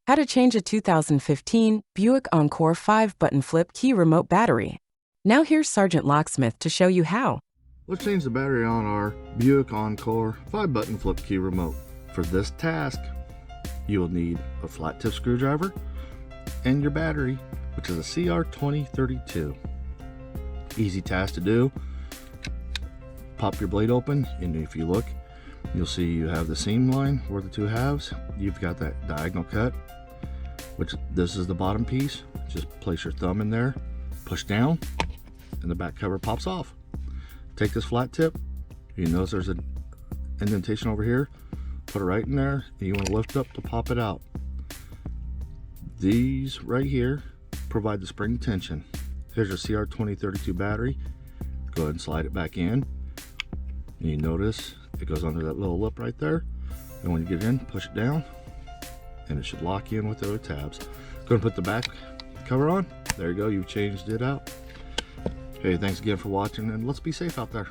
How to change a 2015 Buick Encore 5-button flip key remote battery. Now here's Sergeant Locksmith to show you how. Let's change the battery on our Buick Encore 5-button flip key remote. For this task, you will need a flat tip screwdriver and your battery, which is a CR2032. Easy task to do. Pop your blade open, and if you look, you'll see you have the seam line where the two halves. You've got that diagonal cut, which this is the bottom piece. Just place your thumb in there, push down, and the back cover pops off. Take this flat tip, you notice there's an indentation over here, put it right in there, and you want to lift up to pop it out. These right here provide the spring tension. Here's your CR2032 battery. Go ahead and slide it back in, and you notice it goes under that little lip right there, and when you get in, push it down, and it should lock you in with the other tabs. Go ahead and put the back cover on. There you go, you've changed it out. Hey, thanks again for watching, and let's be safe out there.